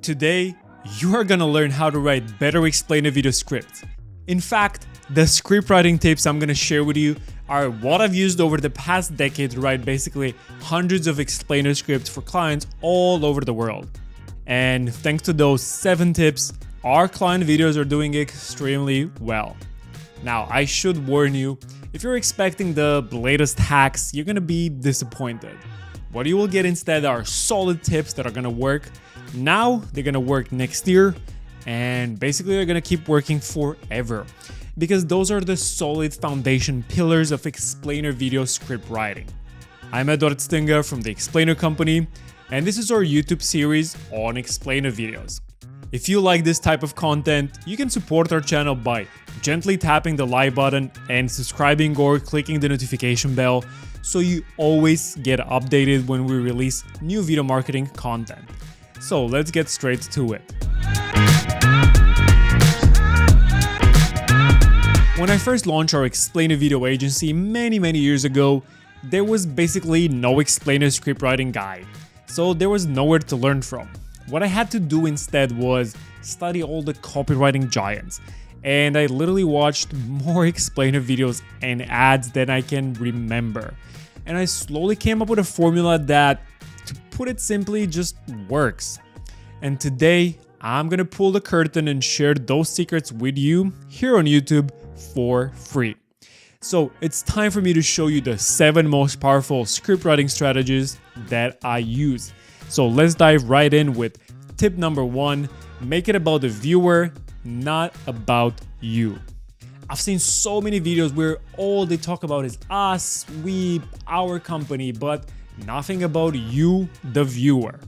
Today, you are gonna learn how to write better explainer video scripts. In fact, the script writing tips I'm gonna share with you are what I've used over the past decade to write basically hundreds of explainer scripts for clients all over the world. And thanks to those 7 tips, our client videos are doing extremely well. Now, I should warn you, if you're expecting the latest hacks, you're gonna be disappointed. What you will get instead are solid tips that are gonna work now, they're gonna work next year, and basically they're gonna keep working forever. Because those are the solid foundation pillars of explainer video script writing. I'm Edward Stinger from the Explainer Company, and this is our YouTube series on explainer videos. If you like this type of content, you can support our channel by gently tapping the like button and subscribing or clicking the notification bell so you always get updated when we release new video marketing content. So let's get straight to it. When I first launched our explainer video agency many years ago, there was basically no explainer script writing guide, so there was nowhere to learn from. What I had to do instead was study all the copywriting giants, and I literally watched more explainer videos and ads than I can remember. And I slowly came up with a formula that, to put it simply, just works. And today, I'm gonna pull the curtain and share those secrets with you here on YouTube for free. So it's time for me to show you the 7 most powerful script writing strategies that I use. So let's dive right in with tip number 1, make it about the viewer, not about you. I've seen so many videos where all they talk about is us, we, our company, but nothing about you, the viewer.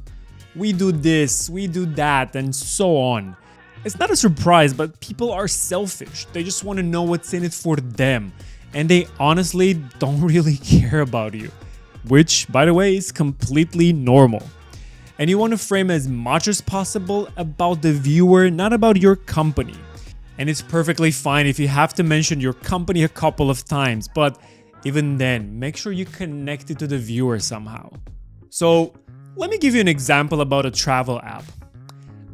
We do this, we do that, and so on. It's not a surprise, but people are selfish. They just want to know what's in it for them. And they honestly don't really care about you. Which, by the way, is completely normal. And you want to frame as much as possible about the viewer, not about your company. And it's perfectly fine if you have to mention your company a couple of times, but even then, make sure you connect it to the viewer somehow. So, let me give you an example about a travel app.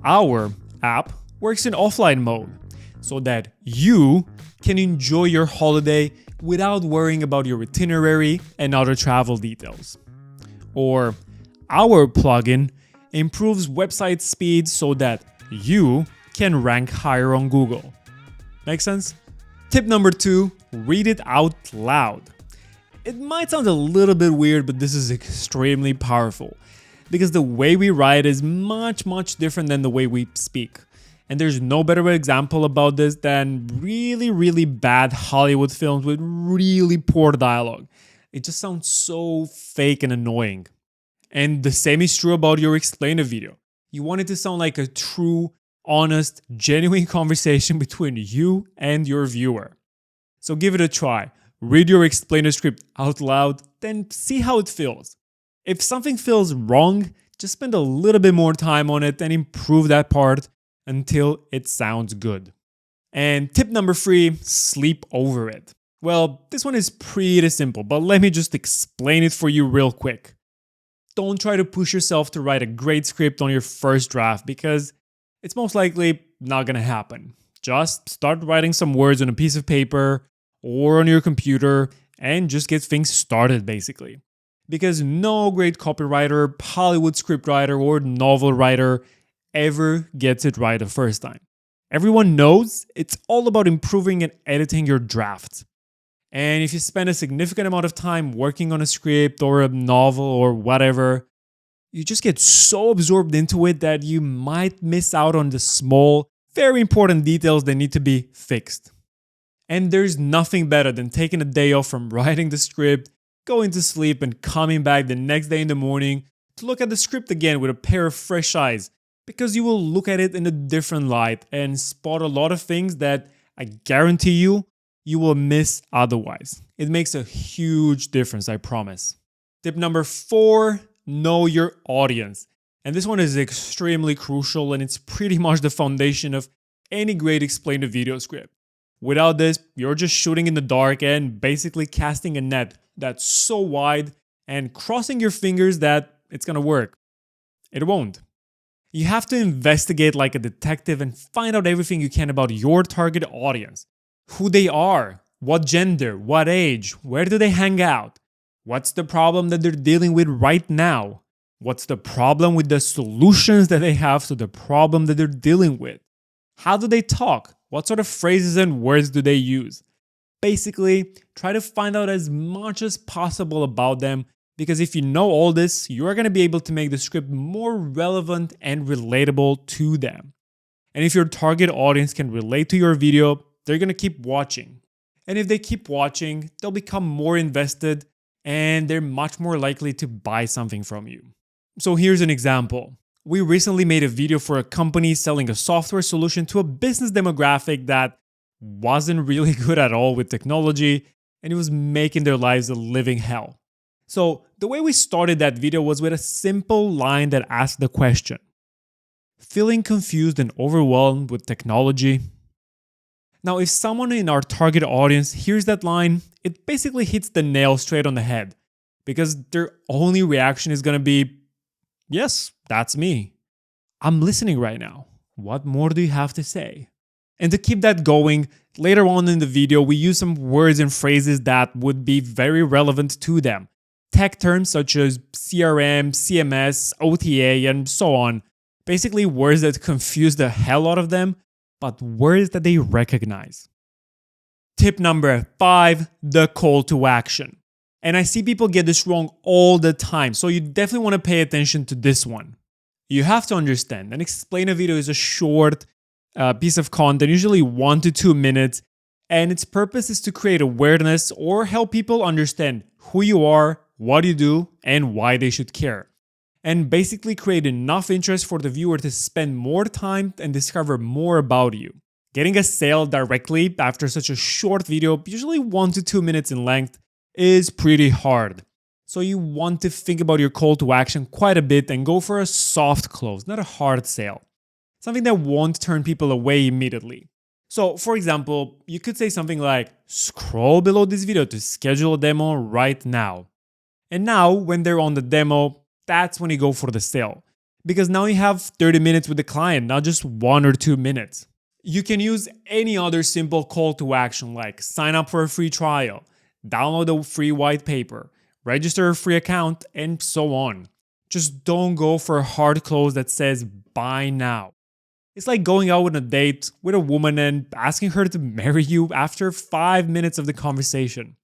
Our app works in offline mode, so that you can enjoy your holiday without worrying about your itinerary and other travel details. Or, our plugin improves website speed so that you can rank higher on Google. Make sense? Tip number 2, read it out loud. It might sound a little bit weird, but this is extremely powerful because the way we write is much different than the way we speak. And there's no better example about this than really bad Hollywood films with really poor dialogue. It just sounds so fake and annoying. And the same is true about your explainer video. You want it to sound like a true, honest, genuine conversation between you and your viewer. So give it a try. Read your explainer script out loud, then see how it feels. If something feels wrong, just spend a little bit more time on it and improve that part until it sounds good. And tip number 3, sleep over it. Well, this one is pretty simple, but let me just explain it for you real quick. Don't try to push yourself to write a great script on your first draft because it's most likely not gonna happen. Just start writing some words on a piece of paper or on your computer and just get things started basically. Because no great copywriter, Hollywood scriptwriter, or novel writer ever gets it right the first time. Everyone knows it's all about improving and editing your drafts. And if you spend a significant amount of time working on a script or a novel or whatever, you just get so absorbed into it that you might miss out on the small, very important details that need to be fixed. And there's nothing better than taking a day off from writing the script, going to sleep, and coming back the next day in the morning to look at the script again with a pair of fresh eyes, because you will look at it in a different light and spot a lot of things that I guarantee you will miss otherwise. It makes a huge difference, I promise. Tip number 4, know your audience. And this one is extremely crucial, and it's pretty much the foundation of any great explainer video script. Without this, you're just shooting in the dark and basically casting a net that's so wide and crossing your fingers that it's gonna work. It won't. You have to investigate like a detective and find out everything you can about your target audience. Who they are, what gender, what age, where do they hang out, what's the problem that they're dealing with right now, what's the problem with the solutions that they have to the problem that they're dealing with, how do they talk, what sort of phrases and words do they use. Basically, try to find out as much as possible about them, because if you know all this, you are going to be able to make the script more relevant and relatable to them. And if your target audience can relate to your video, they're going to keep watching. And if they keep watching, they'll become more invested and they're much more likely to buy something from you. So here's an example. We recently made a video for a company selling a software solution to a business demographic that wasn't really good at all with technology, and it was making their lives a living hell. So the way we started that video was with a simple line that asked the question: feeling confused and overwhelmed with technology? Now, if someone in our target audience hears that line, it basically hits the nail straight on the head, because their only reaction is going to be, yes, that's me. I'm listening right now. What more do you have to say? And to keep that going, later on in the video, we use some words and phrases that would be very relevant to them. Tech terms such as CRM, CMS, OTA, and so on. Basically words that confuse the hell out of them, but words that they recognize. Tip number 5, the call to action. And I see people get this wrong all the time, so you definitely want to pay attention to this one. You have to understand, an explainer video is a short piece of content, usually 1 to 2 minutes, and its purpose is to create awareness or help people understand who you are, what you do, and why they should care. And basically create enough interest for the viewer to spend more time and discover more about you. Getting a sale directly after such a short video, usually 1 to 2 minutes in length, is pretty hard. So you want to think about your call to action quite a bit and go for a soft close, not a hard sale. Something that won't turn people away immediately. So, for example, you could say something like, scroll below this video to schedule a demo right now. And now, when they're on the demo, that's when you go for the sale. Because now you have 30 minutes with the client, not just 1 or 2 minutes. You can use any other simple call to action like sign up for a free trial, download a free white paper, register a free account, and so on. Just don't go for a hard close that says buy now. It's like going out on a date with a woman and asking her to marry you after 5 minutes of the conversation.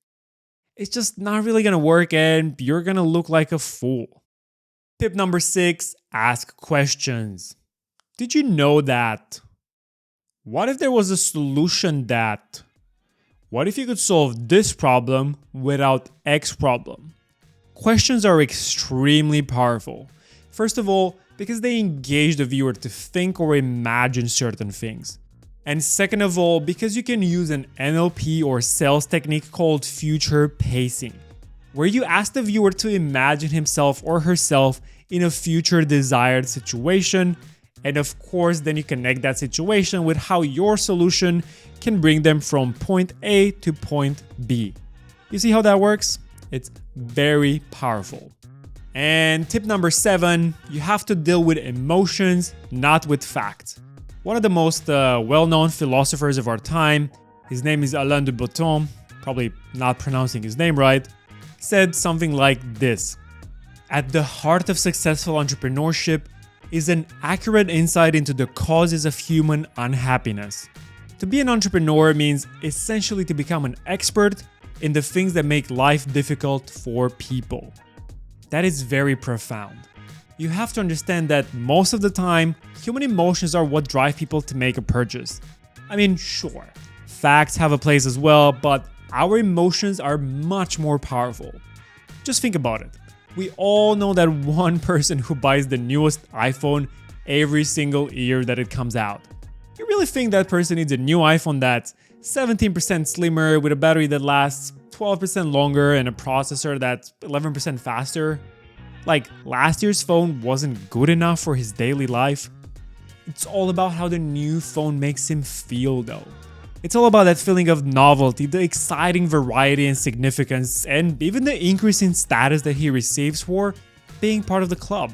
It's just not really gonna work and you're gonna look like a fool. Tip number 6, ask questions. Did you know that? What if there was a solution that? What if you could solve this problem without X problem? Questions are extremely powerful. First of all, because they engage the viewer to think or imagine certain things. And second of all, because you can use an NLP or sales technique called future pacing, where you ask the viewer to imagine himself or herself in a future desired situation, and of course then you connect that situation with how your solution can bring them from point A to point B. You see how that works? It's very powerful. And tip number 7, you have to deal with emotions, not with facts. One of the most well-known philosophers of our time, his name is Alain de Botton, probably not pronouncing his name right, said something like this: at the heart of successful entrepreneurship is an accurate insight into the causes of human unhappiness. To be an entrepreneur means essentially to become an expert in the things that make life difficult for people. That is very profound. You have to understand that most of the time, human emotions are what drive people to make a purchase. I mean, sure, facts have a place as well, but our emotions are much more powerful. Just think about it. We all know that one person who buys the newest iPhone every single year that it comes out. You really think that person needs a new iPhone that's 17% slimmer with a battery that lasts 12% longer and a processor that's 11% faster? Like, last year's phone wasn't good enough for his daily life? It's all about how the new phone makes him feel though. It's all about that feeling of novelty, the exciting variety and significance, and even the increase in status that he receives for being part of the club.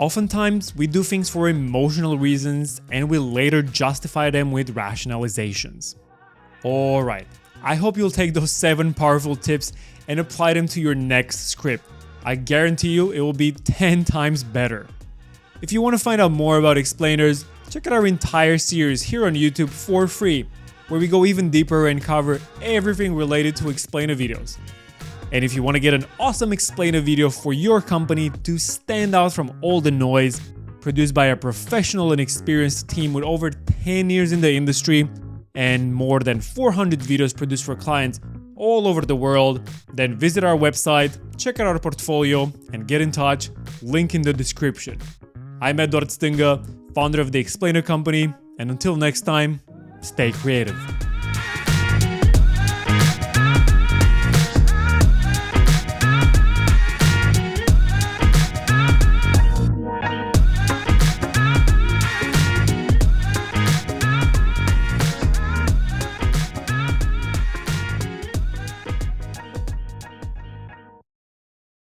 Oftentimes, we do things for emotional reasons and we later justify them with rationalizations. Alright, I hope you'll take those 7 powerful tips and apply them to your next script. I guarantee you it will be 10 times better. If you want to find out more about explainers, check out our entire series here on YouTube for free, where we go even deeper and cover everything related to explainer videos. And if you want to get an awesome explainer video for your company to stand out from all the noise, produced by a professional and experienced team with over 10 years in the industry and more than 400 videos produced for clients all over the world, then visit our website, check out our portfolio, and get in touch. Link in the description. I'm Edward Stinga, founder of the Explainer Company, and until next time, stay creative.